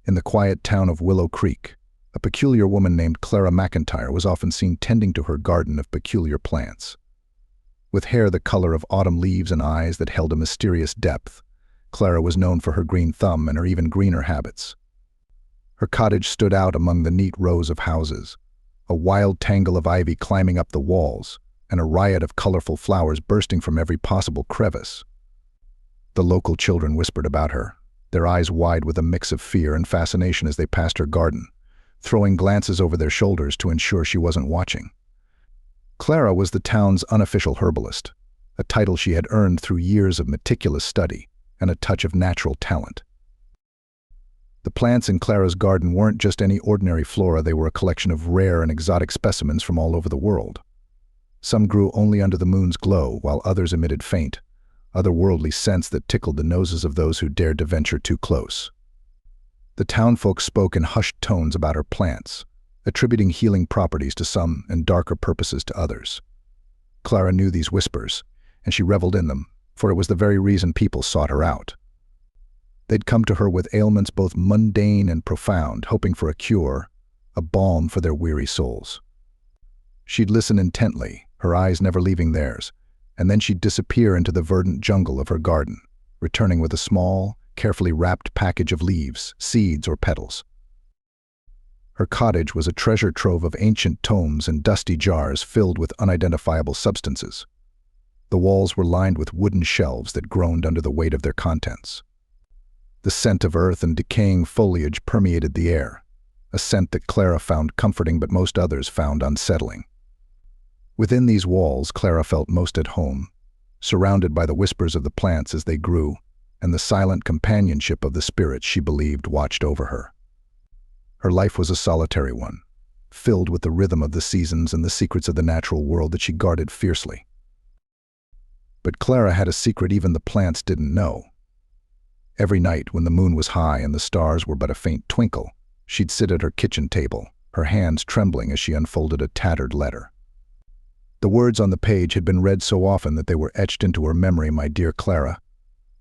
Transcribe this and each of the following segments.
In the quiet town of Willow Creek, a peculiar woman named Clara McIntyre was often seen tending to her garden of peculiar plants. With hair the color of autumn leaves and eyes that held a mysterious depth, Clara was known for her green thumb and her even greener habits. Her cottage stood out among the neat rows of houses, a wild tangle of ivy climbing up the walls, and a riot of colorful flowers bursting from every possible crevice. The local children whispered about her, their eyes wide with a mix of fear and fascination as they passed her garden, throwing glances over their shoulders to ensure she wasn't watching. Clara was the town's unofficial herbalist, a title she had earned through years of meticulous study and a touch of natural talent. The plants in Clara's garden weren't just any ordinary flora, they were a collection of rare and exotic specimens from all over the world. Some grew only under the moon's glow, while others emitted faint, otherworldly scents that tickled the noses of those who dared to venture too close. The townfolk spoke in hushed tones about her plants, attributing healing properties to some and darker purposes to others. Clara knew these whispers, and she reveled in them, for it was the very reason people sought her out. They'd come to her with ailments both mundane and profound, hoping for a cure, a balm for their weary souls. She'd listen intently, her eyes never leaving theirs, and then she'd disappear into the verdant jungle of her garden, returning with a small, carefully wrapped package of leaves, seeds, or petals. Her cottage was a treasure trove of ancient tomes and dusty jars filled with unidentifiable substances. The walls were lined with wooden shelves that groaned under the weight of their contents. The scent of earth and decaying foliage permeated the air, a scent that Clara found comforting but most others found unsettling. Within these walls, Clara felt most at home, surrounded by the whispers of the plants as they grew and the silent companionship of the spirits she believed watched over her. Her life was a solitary one, filled with the rhythm of the seasons and the secrets of the natural world that she guarded fiercely. But Clara had a secret even the plants didn't know. Every night, when the moon was high and the stars were but a faint twinkle, she'd sit at her kitchen table, her hands trembling as she unfolded a tattered letter. The words on the page had been read so often that they were etched into her memory. My dear Clara,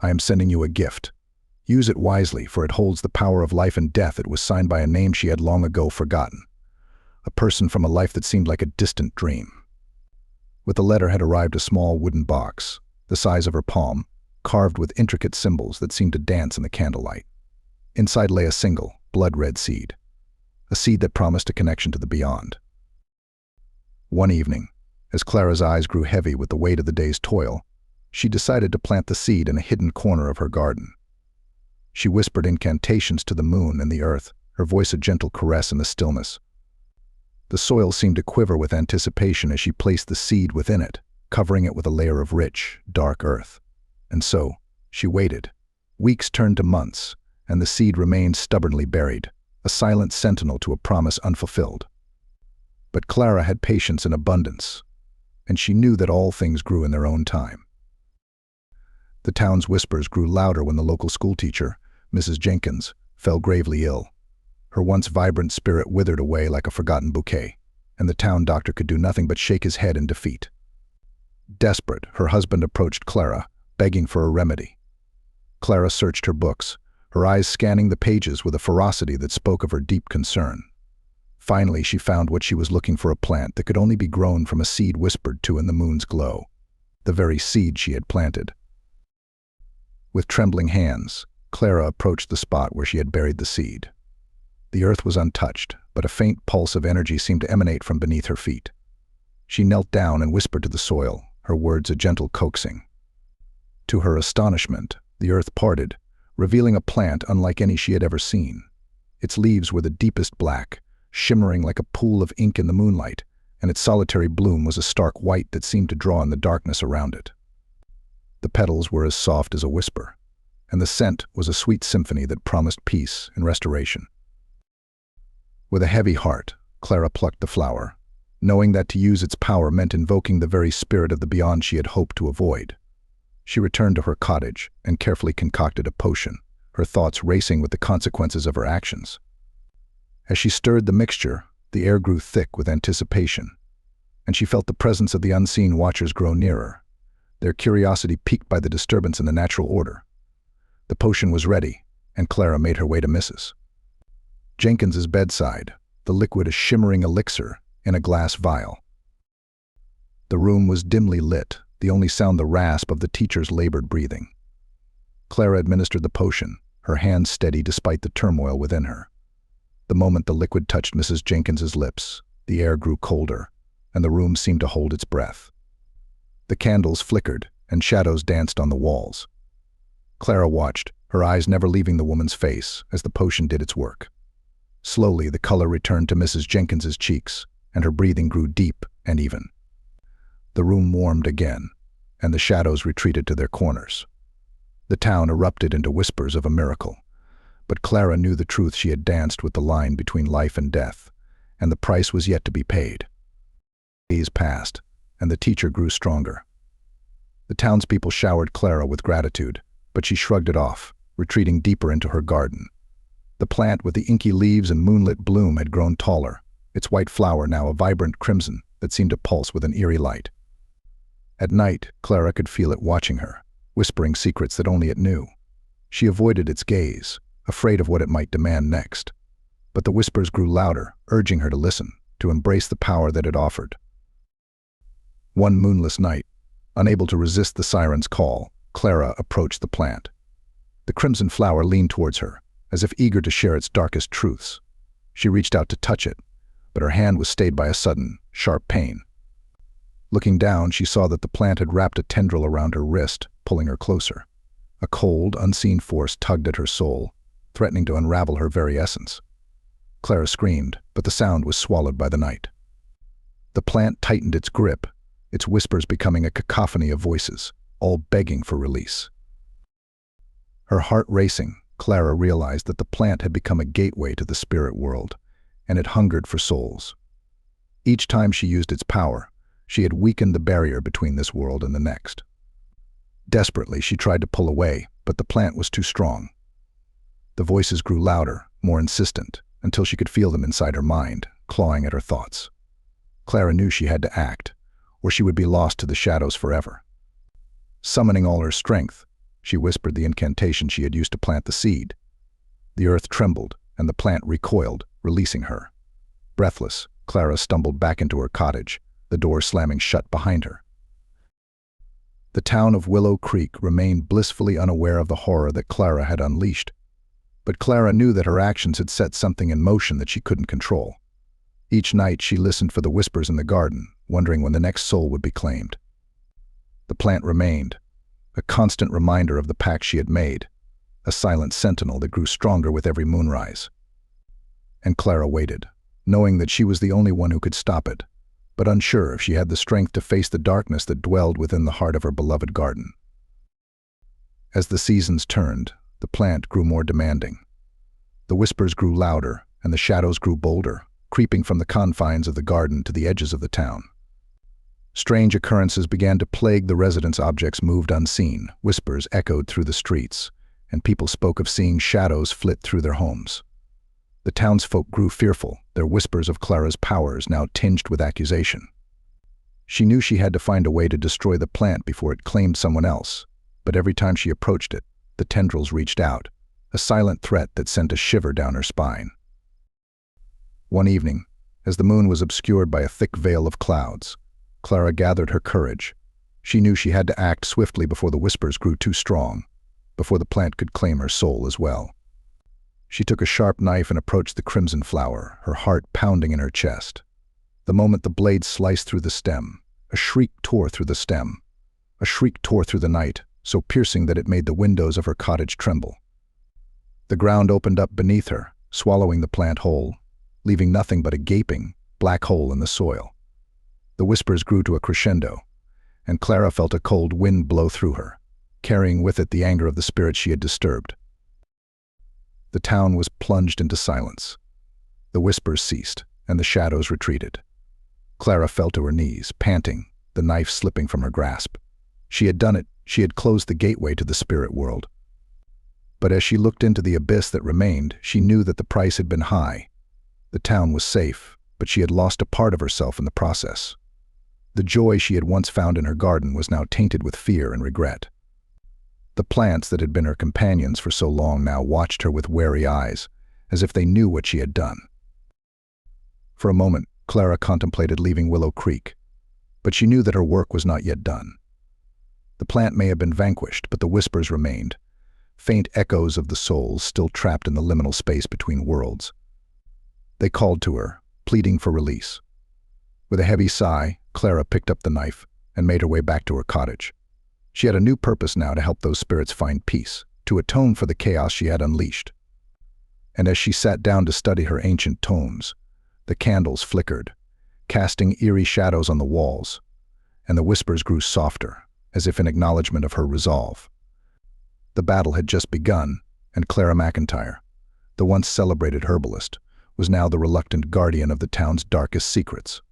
I am sending you a gift. Use it wisely, for it holds the power of life and death. It was signed by a name she had long ago forgotten, a person from a life that seemed like a distant dream. With the letter had arrived a small wooden box, the size of her palm, carved with intricate symbols that seemed to dance in the candlelight. Inside lay a single, blood-red seed, a seed that promised a connection to the beyond. One evening, as Clara's eyes grew heavy with the weight of the day's toil, she decided to plant the seed in a hidden corner of her garden. She whispered incantations to the moon and the earth, her voice a gentle caress in the stillness. The soil seemed to quiver with anticipation as she placed the seed within it, covering it with a layer of rich, dark earth. And so, she waited. Weeks turned to months, and the seed remained stubbornly buried, a silent sentinel to a promise unfulfilled. But Clara had patience in abundance, and she knew that all things grew in their own time. The town's whispers grew louder when the local schoolteacher, Mrs. Jenkins, fell gravely ill. Her once vibrant spirit withered away like a forgotten bouquet, and the town doctor could do nothing but shake his head in defeat. Desperate, her husband approached Clara, begging for a remedy. Clara searched her books, her eyes scanning the pages with a ferocity that spoke of her deep concern. Finally, she found what she was looking for, a plant that could only be grown from a seed whispered to in the moon's glow, the very seed she had planted. With trembling hands, Clara approached the spot where she had buried the seed. The earth was untouched, but a faint pulse of energy seemed to emanate from beneath her feet. She knelt down and whispered to the soil, her words a gentle coaxing. To her astonishment, the earth parted, revealing a plant unlike any she had ever seen. Its leaves were the deepest black, shimmering like a pool of ink in the moonlight, and its solitary bloom was a stark white that seemed to draw in the darkness around it. The petals were as soft as a whisper, and the scent was a sweet symphony that promised peace and restoration. With a heavy heart, Clara plucked the flower, knowing that to use its power meant invoking the very spirit of the beyond she had hoped to avoid. She returned to her cottage and carefully concocted a potion, her thoughts racing with the consequences of her actions. As she stirred the mixture, the air grew thick with anticipation, and she felt the presence of the unseen watchers grow nearer, their curiosity piqued by the disturbance in the natural order. The potion was ready, and Clara made her way to Mrs. Jenkins's bedside, the liquid a shimmering elixir in a glass vial. The room was dimly lit, the only sound the rasp of the teacher's labored breathing. Clara administered the potion, her hand steady despite the turmoil within her. The moment the liquid touched Mrs. Jenkins's lips, the air grew colder, and the room seemed to hold its breath. The candles flickered, and shadows danced on the walls. Clara watched, her eyes never leaving the woman's face, as the potion did its work. Slowly, the color returned to Mrs. Jenkins's cheeks, and her breathing grew deep and even. The room warmed again, and the shadows retreated to their corners. The town erupted into whispers of a miracle, but Clara knew the truth. She had danced with the line between life and death, and the price was yet to be paid. Days passed, and the teacher grew stronger. The townspeople showered Clara with gratitude, but she shrugged it off, retreating deeper into her garden. The plant with the inky leaves and moonlit bloom had grown taller, its white flower now a vibrant crimson that seemed to pulse with an eerie light. At night, Clara could feel it watching her, whispering secrets that only it knew. She avoided its gaze, afraid of what it might demand next. But the whispers grew louder, urging her to listen, to embrace the power that it offered. One moonless night, unable to resist the siren's call, Clara approached the plant. The crimson flower leaned towards her, as if eager to share its darkest truths. She reached out to touch it, but her hand was stayed by a sudden, sharp pain. Looking down, she saw that the plant had wrapped a tendril around her wrist, pulling her closer. A cold, unseen force tugged at her soul, threatening to unravel her very essence. Clara screamed, but the sound was swallowed by the night. The plant tightened its grip, its whispers becoming a cacophony of voices, all begging for release. Her heart racing, Clara realized that the plant had become a gateway to the spirit world, and it hungered for souls. Each time she used its power, she had weakened the barrier between this world and the next. Desperately, she tried to pull away, but the plant was too strong. The voices grew louder, more insistent, until she could feel them inside her mind, clawing at her thoughts. Clara knew she had to act, or she would be lost to the shadows forever. Summoning all her strength, she whispered the incantation she had used to plant the seed. The earth trembled, and the plant recoiled, releasing her. Breathless, Clara stumbled back into her cottage, the door slamming shut behind her. The town of Willow Creek remained blissfully unaware of the horror that Clara had unleashed. But Clara knew that her actions had set something in motion that she couldn't control. Each night she listened for the whispers in the garden, wondering when the next soul would be claimed. The plant remained, a constant reminder of the pact she had made, a silent sentinel that grew stronger with every moonrise. And Clara waited, knowing that she was the only one who could stop it, but unsure if she had the strength to face the darkness that dwelled within the heart of her beloved garden. As the seasons turned, the plant grew more demanding. The whispers grew louder, and the shadows grew bolder, creeping from the confines of the garden to the edges of the town. Strange occurrences began to plague the residents. Objects moved unseen, whispers echoed through the streets, and people spoke of seeing shadows flit through their homes. The townsfolk grew fearful, their whispers of Clara's powers now tinged with accusation. She knew she had to find a way to destroy the plant before it claimed someone else, but every time she approached it, the tendrils reached out, a silent threat that sent a shiver down her spine. One evening, as the moon was obscured by a thick veil of clouds, Clara gathered her courage. She knew she had to act swiftly before the whispers grew too strong, before the plant could claim her soul as well. She took a sharp knife and approached the crimson flower, her heart pounding in her chest. The moment the blade sliced through the stem, a shriek tore through the stem. A shriek tore through the night, so piercing that it made the windows of her cottage tremble. The ground opened up beneath her, swallowing the plant whole, leaving nothing but a gaping, black hole in the soil. The whispers grew to a crescendo, and Clara felt a cold wind blow through her, carrying with it the anger of the spirit she had disturbed. The town was plunged into silence. The whispers ceased, and the shadows retreated. Clara fell to her knees, panting, the knife slipping from her grasp. She had done it. She had closed the gateway to the spirit world. But as she looked into the abyss that remained, she knew that the price had been high. The town was safe, but she had lost a part of herself in the process. The joy she had once found in her garden was now tainted with fear and regret. The plants that had been her companions for so long now watched her with wary eyes, as if they knew what she had done. For a moment, Clara contemplated leaving Willow Creek, but she knew that her work was not yet done. The plant may have been vanquished, but the whispers remained, faint echoes of the souls still trapped in the liminal space between worlds. They called to her, pleading for release. With a heavy sigh, Clara picked up the knife and made her way back to her cottage. She had a new purpose now to help those spirits find peace, to atone for the chaos she had unleashed. And as she sat down to study her ancient tomes, the candles flickered, casting eerie shadows on the walls, and the whispers grew softer, as if in acknowledgement of her resolve. The battle had just begun, and Clara McIntyre, the once celebrated herbalist, was now the reluctant guardian of the town's darkest secrets.